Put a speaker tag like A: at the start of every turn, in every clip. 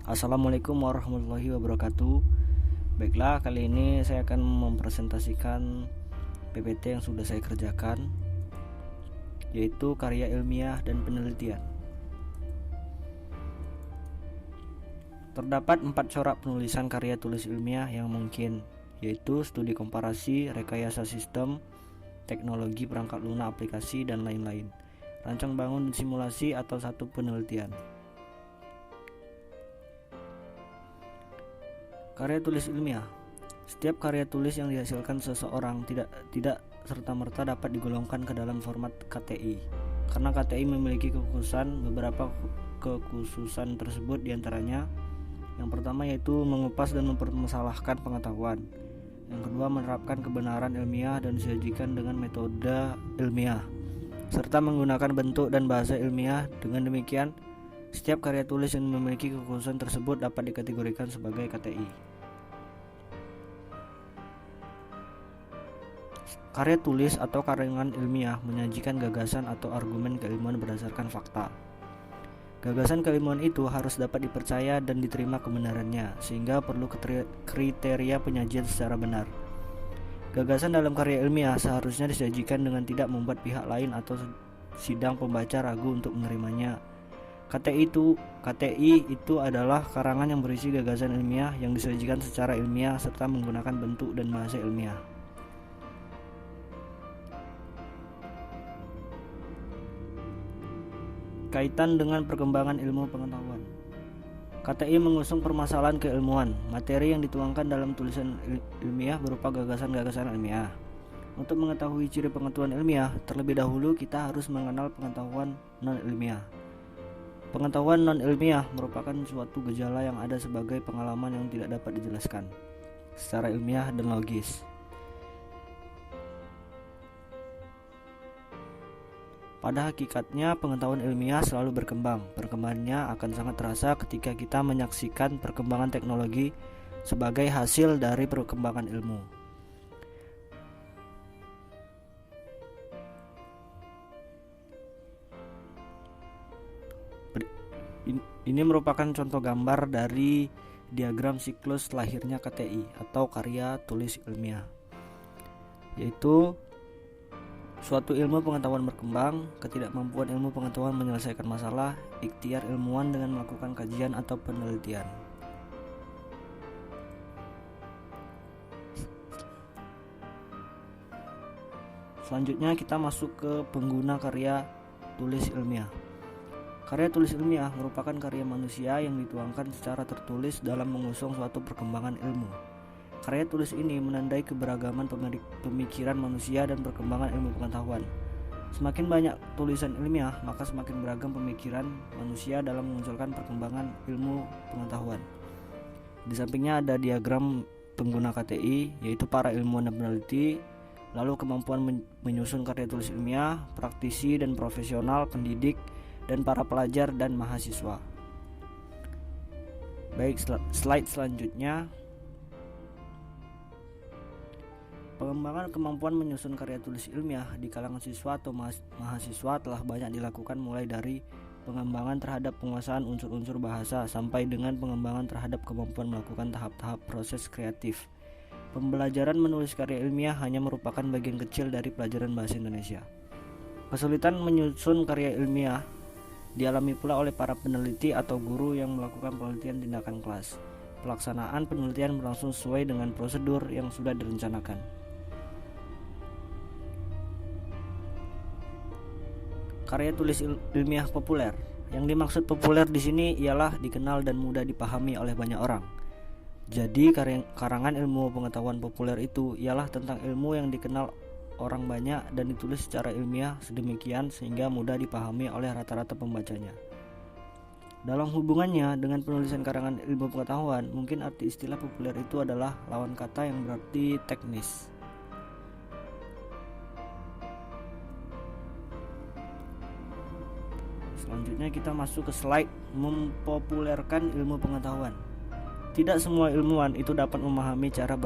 A: Assalamualaikum warahmatullahi wabarakatuh. Baiklah, kali ini saya akan mempresentasikan PPT yang sudah saya kerjakan, yaitu karya ilmiah dan penelitian. Terdapat 4 corak penulisan karya tulis ilmiah yang mungkin, yaitu studi komparasi, rekayasa sistem, teknologi perangkat lunak aplikasi, dan lain-lain, rancang bangun simulasi, atau satu penelitian. Karya tulis ilmiah. Setiap karya tulis yang dihasilkan seseorang tidak serta-merta dapat digolongkan ke dalam format KTI, karena KTI memiliki kekhususan. Beberapa kekhususan tersebut diantaranya: yang pertama yaitu mengupas dan mempermasalahkan pengetahuan. Yang kedua, menerapkan kebenaran ilmiah dan disajikan dengan metode ilmiah, serta menggunakan bentuk dan bahasa ilmiah. Dengan demikian, setiap karya tulis yang memiliki kekhususan tersebut dapat dikategorikan sebagai KTI. Karya tulis atau karangan ilmiah menyajikan gagasan atau argumen keilmuan berdasarkan fakta. Gagasan keilmuan itu harus dapat dipercaya dan diterima kebenarannya, sehingga perlu kriteria penyajian secara benar. Gagasan dalam karya ilmiah seharusnya disajikan dengan tidak membuat pihak lain atau sidang pembaca ragu untuk menerimanya. KTI itu adalah karangan yang berisi gagasan ilmiah yang disajikan secara ilmiah serta menggunakan bentuk dan bahasa ilmiah. Kaitan dengan perkembangan ilmu pengetahuan. KTI mengusung permasalahan keilmuan. Materi yang dituangkan dalam tulisan ilmiah berupa gagasan-gagasan ilmiah. Untuk mengetahui ciri pengetahuan ilmiah, terlebih dahulu kita harus mengenal pengetahuan non-ilmiah. Pengetahuan non-ilmiah merupakan suatu gejala yang ada sebagai pengalaman yang tidak dapat dijelaskan secara ilmiah dan logis. Pada hakikatnya, pengetahuan ilmiah selalu berkembang. Perkembangannya akan sangat terasa ketika kita menyaksikan perkembangan teknologi sebagai hasil dari perkembangan ilmu. Ini merupakan contoh gambar dari diagram siklus lahirnya KTI atau karya tulis ilmiah, yaitu suatu ilmu pengetahuan berkembang, ketidakmampuan ilmu pengetahuan menyelesaikan masalah, ikhtiar ilmuwan dengan melakukan kajian atau penelitian. Selanjutnya kita masuk ke pengguna karya tulis ilmiah. Karya tulis ilmiah merupakan karya manusia yang dituangkan secara tertulis dalam mengusung suatu perkembangan ilmu. Karya tulis ini menandai keberagaman pemikiran manusia dan perkembangan ilmu pengetahuan. Semakin banyak tulisan ilmiah, maka semakin beragam pemikiran manusia dalam memunculkan perkembangan ilmu pengetahuan. Di sampingnya ada diagram pengguna KTI, yaitu para ilmuwan dan peneliti, lalu kemampuan menyusun karya tulis ilmiah, praktisi dan profesional, pendidik, dan para pelajar dan mahasiswa. Baik, slide selanjutnya. Pengembangan kemampuan menyusun karya tulis ilmiah di kalangan siswa atau mahasiswa telah banyak dilakukan, mulai dari pengembangan terhadap penguasaan unsur-unsur bahasa sampai dengan pengembangan terhadap kemampuan melakukan tahap-tahap proses kreatif. Pembelajaran menulis karya ilmiah hanya merupakan bagian kecil dari pelajaran bahasa Indonesia. Kesulitan menyusun karya ilmiah dialami pula oleh para peneliti atau guru yang melakukan penelitian tindakan kelas. Pelaksanaan penelitian berlangsung sesuai dengan prosedur yang sudah direncanakan. Karya tulis ilmiah populer. Yang dimaksud populer di sini ialah dikenal dan mudah dipahami oleh banyak orang. Jadi karangan ilmu pengetahuan populer itu ialah tentang ilmu yang dikenal orang banyak dan ditulis secara ilmiah sedemikian sehingga mudah dipahami oleh rata-rata pembacanya. Dalam hubungannya dengan penulisan karangan ilmu pengetahuan, mungkin arti istilah populer itu adalah lawan kata yang berarti teknis. Selanjutnya kita masuk ke slide mempopulerkan ilmu pengetahuan. Tidak semua ilmuwan itu dapat memahami cara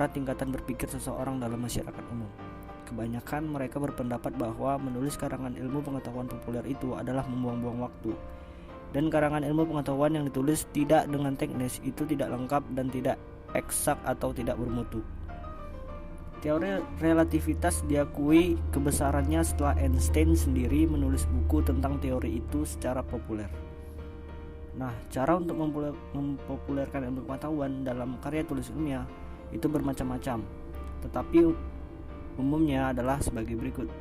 A: tingkatan berpikir seseorang dalam masyarakat umum. Kebanyakan mereka berpendapat bahwa menulis karangan ilmu pengetahuan populer itu adalah membuang-buang waktu. dan karangan ilmu pengetahuan yang ditulis tidak dengan teknis itu tidak lengkap dan tidak eksak atau tidak bermutu. Teori relativitas diakui kebesarannya setelah Einstein sendiri menulis buku tentang teori itu secara populer. Nah, cara untuk mempopulerkan ilmu pengetahuan dalam karya tulis ilmiah itu bermacam-macam, tetapi umumnya adalah sebagai berikut.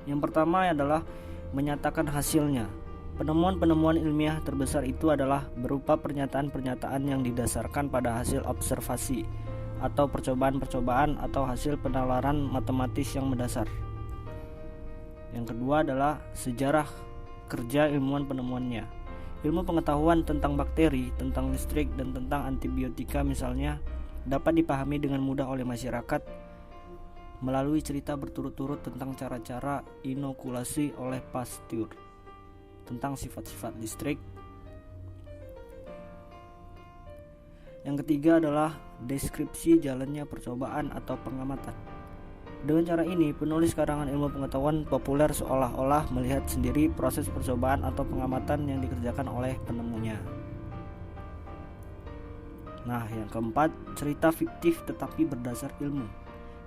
A: Yang pertama adalah menyatakan hasilnya. Penemuan-penemuan ilmiah terbesar itu adalah berupa pernyataan-pernyataan yang didasarkan pada hasil observasi atau percobaan-percobaan atau hasil penalaran matematis yang mendasar. Yang kedua adalah sejarah kerja ilmuwan penemuannya. Ilmu pengetahuan tentang bakteri, tentang listrik, dan tentang antibiotika misalnya dapat dipahami dengan mudah oleh masyarakat melalui cerita berturut-turut tentang cara-cara inokulasi oleh Pasteur, tentang sifat-sifat listrik. Yang ketiga adalah deskripsi jalannya percobaan atau pengamatan. Dengan cara ini, penulis karangan ilmu pengetahuan populer seolah-olah melihat sendiri proses percobaan atau pengamatan yang dikerjakan oleh penemunya. Nah, yang keempat, cerita fiktif tetapi berdasar ilmu.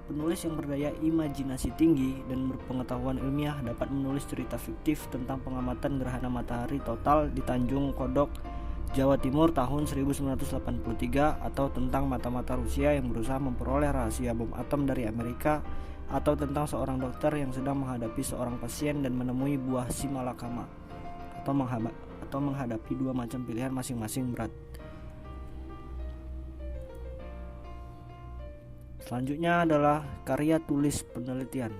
A: Penulis yang berdaya imajinasi tinggi dan berpengetahuan ilmiah dapat menulis cerita fiktif tentang pengamatan gerhana matahari total di Tanjung Kodok, Jawa Timur tahun 1983, atau tentang mata-mata Rusia yang berusaha memperoleh rahasia bom atom dari Amerika, atau tentang seorang dokter yang sedang menghadapi seorang pasien dan menemui buah si malakama, atau menghadapi dua macam pilihan masing-masing berat. Selanjutnya adalah karya tulis penelitian.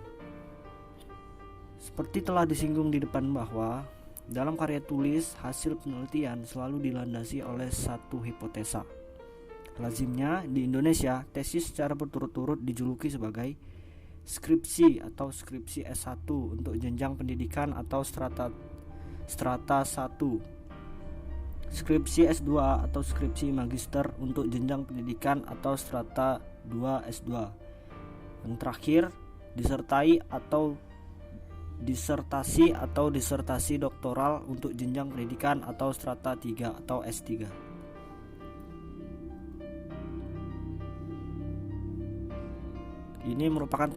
A: Seperti telah disinggung di depan bahwa dalam karya tulis hasil penelitian selalu dilandasi oleh satu hipotesa. Lazimnya di Indonesia tesis secara berturut-turut dijuluki sebagai skripsi atau skripsi S1 untuk jenjang pendidikan atau strata 1. Skripsi S2 atau skripsi magister untuk jenjang pendidikan atau strata 2 S2. Yang terakhir, disertasi atau disertasi doktoral untuk jenjang pendidikan atau strata 3 atau S3. Ini merupakan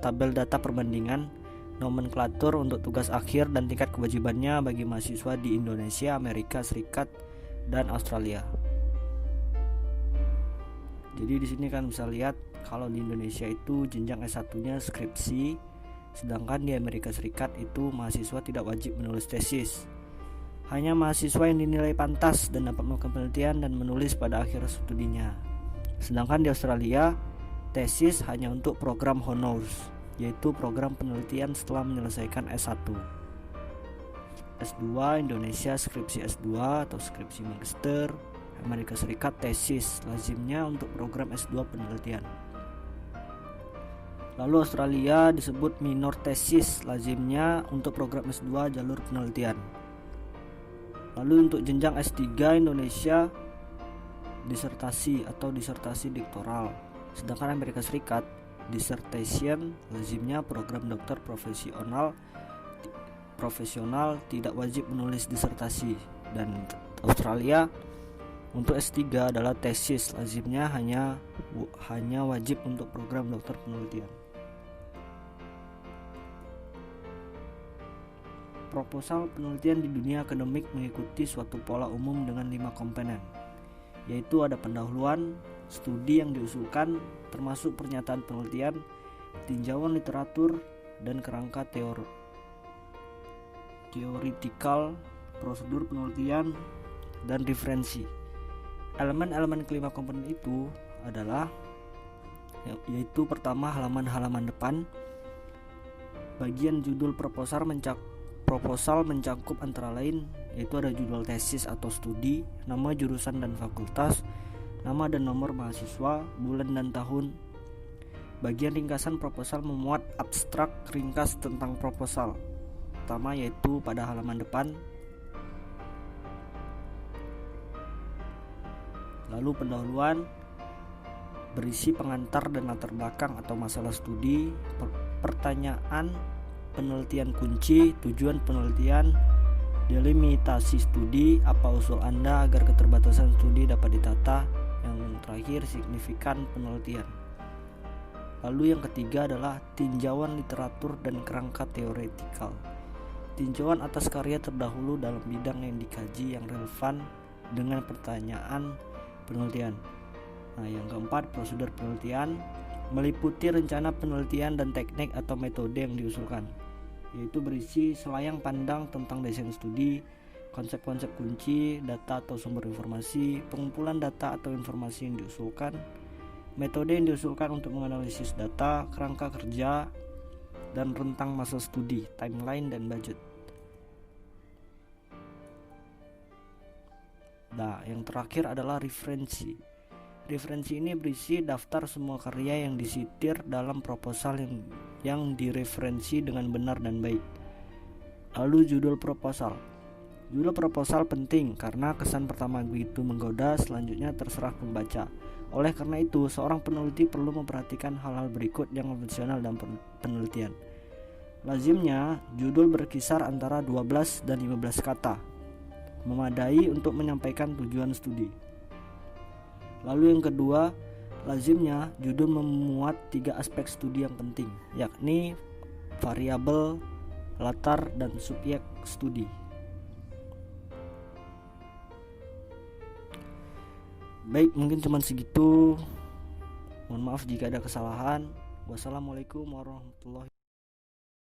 A: tabel data perbandingan nomenklatur untuk tugas akhir dan tingkat kewajibannya bagi mahasiswa di Indonesia, Amerika Serikat, dan Australia. Jadi di sini kan bisa lihat kalau di Indonesia itu jenjang S1-nya skripsi, sedangkan di Amerika Serikat itu mahasiswa tidak wajib menulis tesis. Hanya mahasiswa yang dinilai pantas dan dapat melakukan penelitian dan menulis pada akhir studinya. Sedangkan di Australia, tesis hanya untuk program honors, yaitu program penelitian setelah menyelesaikan S1. S2 Indonesia skripsi S2 atau skripsi magister, Amerika Serikat tesis, lazimnya untuk program S2 penelitian. Lalu Australia disebut minor tesis, lazimnya untuk program S2 jalur penelitian. Lalu untuk jenjang S3 Indonesia disertasi atau disertasi doktoral, sedangkan Amerika Serikat dissertation, lazimnya program dokter profesional tidak wajib menulis disertasi. Dan Australia untuk S3 adalah tesis, lazimnya hanya wajib untuk program dokter penelitian. Proposal penelitian di dunia akademik mengikuti suatu pola umum dengan 5 komponen, yaitu ada pendahuluan, studi yang diusulkan, termasuk pernyataan penelitian, tinjauan literatur, dan kerangka teoritikal, prosedur penelitian, dan referensi. Elemen-elemen kelima komponen itu adalah yaitu pertama halaman-halaman depan. Bagian judul proposal mencangkup antara lain yaitu ada judul tesis atau studi, nama jurusan dan fakultas, nama dan nomor mahasiswa, bulan dan tahun. Bagian ringkasan proposal memuat abstrak ringkas tentang proposal pertama yaitu pada halaman depan. Lalu pendahuluan berisi pengantar dan latar belakang atau masalah studi, pertanyaan penelitian kunci, tujuan penelitian, delimitasi studi, apa usul Anda agar keterbatasan studi dapat ditata, yang terakhir signifikan penelitian. Lalu yang ketiga adalah tinjauan literatur dan kerangka teoretikal. Tinjauan atas karya terdahulu dalam bidang yang dikaji yang relevan dengan pertanyaan penelitian. Nah, yang keempat, prosedur penelitian meliputi rencana penelitian dan teknik atau metode yang diusulkan, yaitu berisi selayang pandang tentang desain studi, konsep-konsep kunci, data atau sumber informasi, pengumpulan data atau informasi yang diusulkan, metode yang diusulkan untuk menganalisis data, kerangka kerja, dan rentang masa studi, timeline, dan budget. Nah, yang terakhir adalah referensi. Referensi ini berisi daftar semua karya yang disitir dalam proposal yang direferensi dengan benar dan baik. Lalu judul proposal. Judul proposal penting karena kesan pertama begitu menggoda, selanjutnya terserah pembaca. Oleh karena itu, seorang peneliti perlu memperhatikan hal-hal berikut yang konvensional dalam penelitian. Lazimnya, judul berkisar antara 12 dan 15 kata, memadai untuk menyampaikan tujuan studi. Lalu yang kedua, lazimnya judul memuat 3 aspek studi yang penting, yakni variabel, latar, dan subjek studi. Baik, mungkin cuma segitu. Mohon maaf jika ada kesalahan. Wassalamualaikum warahmatullahi wabarakatuh.